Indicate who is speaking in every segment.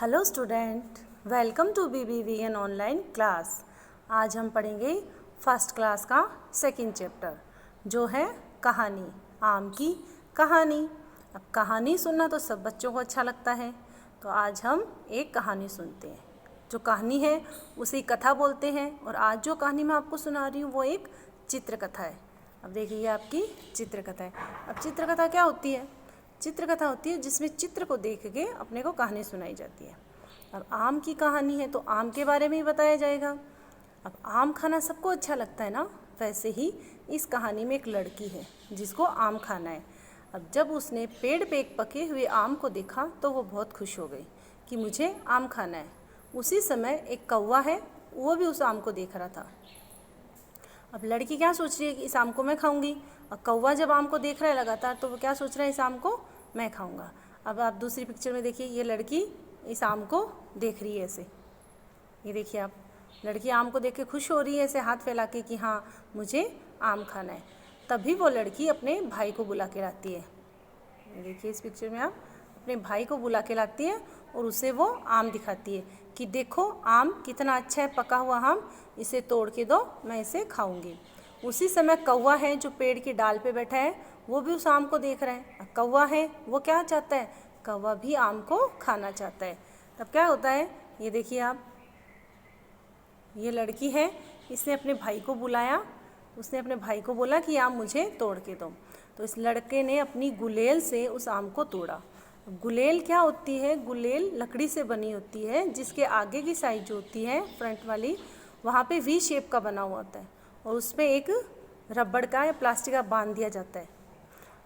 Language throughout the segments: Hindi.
Speaker 1: Hello student, welcome to BBVN online class. आज हम पढ़ेंगे फर्स्ट क्लास का सेकंड चैप्टर जो है कहानी, आम की कहानी। अब कहानी सुनना तो सब बच्चों को अच्छा लगता है, तो आज हम एक कहानी सुनते हैं। जो कहानी है उसी कथा बोलते हैं, और आज जो कहानी मैं आपको सुना रही हूँ वो एक चित्रकथा है। अब देखिए आपकी चित्रकथा है। अब चित्रकथा क्या होती है? चित्रकथा होती है जिसमें चित्र को देख के अपने को कहानी सुनाई जाती है। अब आम की कहानी है तो आम के बारे में ही बताया जाएगा। अब आम खाना सबको अच्छा लगता है ना, वैसे ही इस कहानी में एक लड़की है जिसको आम खाना है। अब जब उसने पेड़ पे एक पके हुए आम को देखा तो वो बहुत खुश हो गई कि मुझे आम खाना है। उसी समय एक कौवा है, वो भी उस आम को देख रहा था। अब लड़की क्या सोच रही है कि इस आम को मैं खाऊंगी, और कौवा जब आम को देख रहा है लगातार तो वो क्या सोच रहा है, इस आम को मैं खाऊंगा। अब आप दूसरी पिक्चर में देखिए, ये लड़की इस आम को देख रही है ऐसे। ये देखिए आप, लड़की आम को देख के खुश हो रही है ऐसे हाथ फैला के कि हाँ मुझे आम खाना है। तभी वो लड़की अपने भाई को बुला के लाती है। ये देखिए इस पिक्चर में आप, अपने भाई को बुला के लाती है और उसे वो आम दिखाती है कि देखो आम कितना अच्छा है, पका हुआ आम, इसे तोड़ के दो, मैं इसे खाऊंगी। उसी समय कौवा है जो पेड़ की डाल पे बैठा है, वो भी उस आम को देख रहा है। कौवा है वो क्या चाहता है, कौवा भी आम को खाना चाहता है। तब क्या होता है, ये देखिए आप, ये लड़की है, इसने अपने भाई को बुलाया, उसने अपने भाई को बोला कि आम मुझे तोड़ के दो। तो इस लड़के ने अपनी गुलेल से उस आम को तोड़ा। गुलेल क्या होती है? गुलेल लकड़ी से बनी होती है जिसके आगे की साइड जो होती है फ्रंट वाली, वहाँ पे वी शेप का बना हुआ होता है, और उसमें एक रबड़ का या प्लास्टिक का बांध दिया जाता है।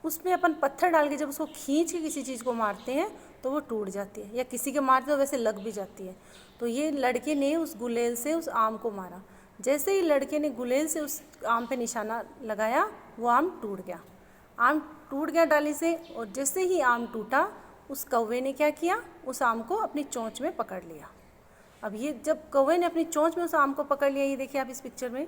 Speaker 1: उसमें अपन पत्थर डाल के जब उसको खींच के किसी चीज़ को मारते हैं तो वो टूट जाती है, या किसी के मारते तो वैसे लग भी जाती है। तो ये लड़के ने उस गुलेल से उस आम को मारा। जैसे ही लड़के ने गुलेल से उस आम पे निशाना लगाया, वो आम टूट गया। आम टूट गया डाली से, और जैसे ही आम टूटा उस कौवे ने क्या किया, उस आम को अपनी चोंच में पकड़ लिया। अब ये जब कौवे ने अपनी चोंच में उस आम को पकड़ लिया, ये देखिए आप इस पिक्चर में,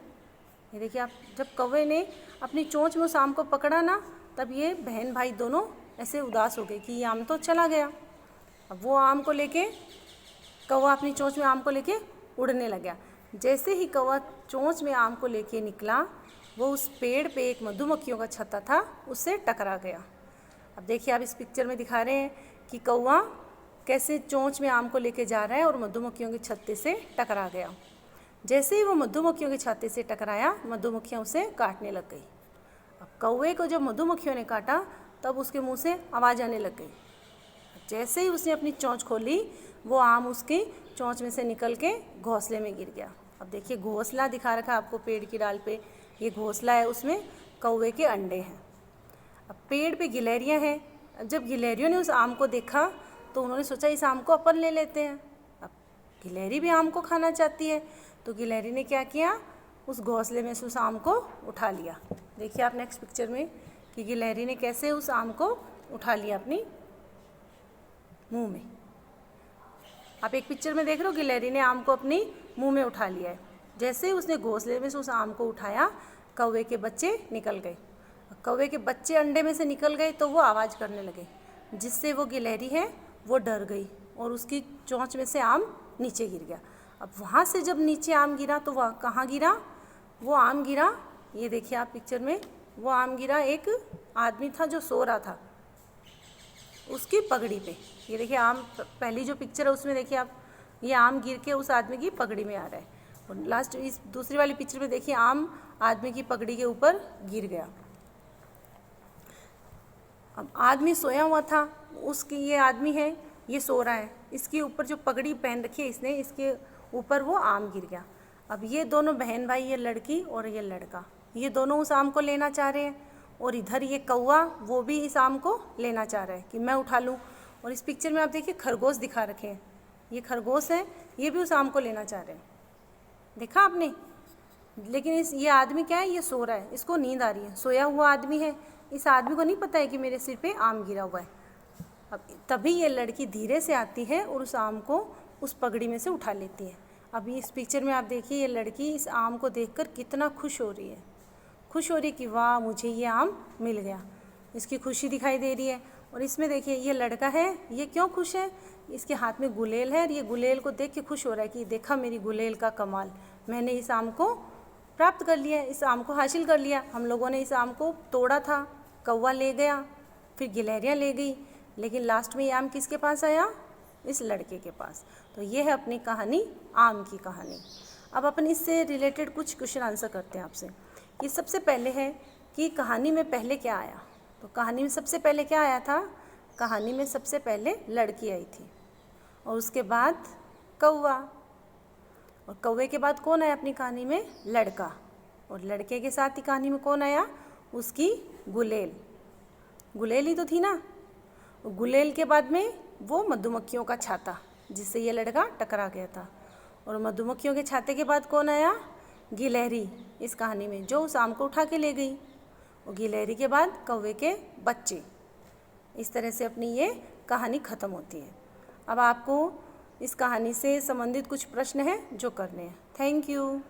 Speaker 1: ये देखिए आप, जब कौवे ने अपनी चोंच में उस आम को पकड़ा ना, तब ये बहन भाई दोनों ऐसे उदास हो गए कि ये आम तो चला गया। अब वो आम को लेके, कौवा अपनी चोंच में आम को लेके उड़ने लगा। जैसे ही कौवा चोंच में आम को लेके निकला, वो उस पेड़ पे एक मधुमक्खियों का छत्ता था, उससे टकरा गया। अब देखिए आप इस पिक्चर में दिखा रहे हैं कि कौवा कैसे चोंच में आम को लेके जा रहा है और मधुमक्खियों के छत्ते से टकरा गया। जैसे ही वो मधुमक्खियों के छत्ते से टकराया, मधुमक्खियाँ उसे काटने लग गई। अब कौवे को जब मधुमक्खियों ने काटा तब उसके मुंह से आवाज़ आने लग गई। जैसे ही उसने अपनी चोंच खोली, वो आम उसकी चोंच में से निकल के घोंसले में गिर गया। अब देखिए घोंसला दिखा रखा है आपको पेड़ की डाल पे, ये घोंसला है, उसमें कौवे के अंडे हैं। अब पेड़ पे गिलहरियाँ हैं। जब गिलहरियों ने उस आम को देखा तो उन्होंने सोचा इस आम को अपन ले लेते हैं। अब गिलहरी भी आम को खाना चाहती है, तो गिलहरी ने क्या किया, उस घोंसले में से उस आम को उठा लिया। देखिए आप नेक्स्ट पिक्चर में कि गिलहरी ने कैसे उस आम को उठा लिया अपनी मुंह में। आप एक पिक्चर में देख रहे हो, गिलहरी ने आम को अपनी मुंह में उठा लिया है। जैसे ही उसने घोंसले में से उस आम को उठाया, कौवे के बच्चे निकल गए। कौवे के बच्चे अंडे में से निकल गए तो वो आवाज़ करने लगे, जिससे वो गिलहरी है वो डर गई और उसकी चोंच में से आम नीचे गिर गया। अब वहाँ से जब नीचे आम गिरा तो वह कहाँ गिरा, वो आम गिरा, ये देखिए आप पिक्चर में, वो आम गिरा एक आदमी था जो सो रहा था, उसकी पगड़ी पे। ये देखिए आम, पहली जो पिक्चर है उसमें देखिए आप, ये आम गिर के उस आदमी की पगड़ी में आ रहा है, और लास्ट इस दूसरी वाली पिक्चर में देखिए आम आदमी की पगड़ी के ऊपर गिर गया। अब आदमी सोया हुआ था, उसकी, ये आदमी है, ये सो रहा है, इसके ऊपर जो पगड़ी पहन रखी है इसने, इसके ऊपर वो आम गिर गया। अब ये दोनों बहन भाई, ये लड़की और ये लड़का, ये दोनों उस आम को लेना चाह रहे हैं, और इधर ये कौवा वो भी इस आम को लेना चाह रहा है कि मैं उठा लूँ। और इस पिक्चर में आप देखिए खरगोश दिखा रखे हैं, ये खरगोश हैं, ये भी उस आम को लेना चाह रहे हैं, देखा आपने। लेकिन ये आदमी क्या है, ये सो रहा है, इसको नींद आ रही है, सोया हुआ आदमी है, इस आदमी को नहीं पता है कि मेरे सिर पे आम गिरा हुआ है। अब तभी ये लड़की धीरे से आती है और उस आम को उस पगड़ी में से उठा लेती है। अभी इस पिक्चर में आप देखिए, ये लड़की इस आम को देखकर कितना खुश हो रही है, खुश हो रही है कि वाह मुझे ये आम मिल गया, इसकी खुशी दिखाई दे रही है। और इसमें देखिए ये लड़का है, ये क्यों खुश है इसके हाथ में गुलेल है और ये गुलेल को देख के खुश हो रहा है कि देखा मेरी गुलेल का कमाल, मैंने इस आम को प्राप्त कर लिया, इस आम को हासिल कर लिया। हम लोगों ने इस आम को तोड़ा था, कौवा ले गया, फिर गिलहरियाँ ले गई, लेकिन लास्ट में ये आम किसके पास आया? इस लड़के के पास। तो ये है अपनी कहानी, आम की कहानी। अब अपन इससे रिलेटेड कुछ क्वेश्चन आंसर करते हैं आपसे। कि सबसे पहले है कि कहानी में पहले क्या आया? तो कहानी में सबसे पहले क्या आया था? कहानी में सबसे पहले लड़की आई थी और उसके बाद कौवा, और कौवे के बाद कौन आया अपनी कहानी में? लड़का, और लड़के के साथ ही कहानी में कौन आया? उसकी गुलेल। गुलेल ही तो थी ना। गुलेल के बाद में वो मधुमक्खियों का छाता जिससे ये लड़का टकरा गया था, और मधुमक्खियों के छाते के बाद कौन आया? गिलहरी इस कहानी में, जो उस आम को उठा के ले गई। और गिलहरी के बाद कौवे के बच्चे। इस तरह से अपनी ये कहानी ख़त्म होती है। अब आपको इस कहानी से संबंधित कुछ प्रश्न हैं जो करने हैं। Thank you.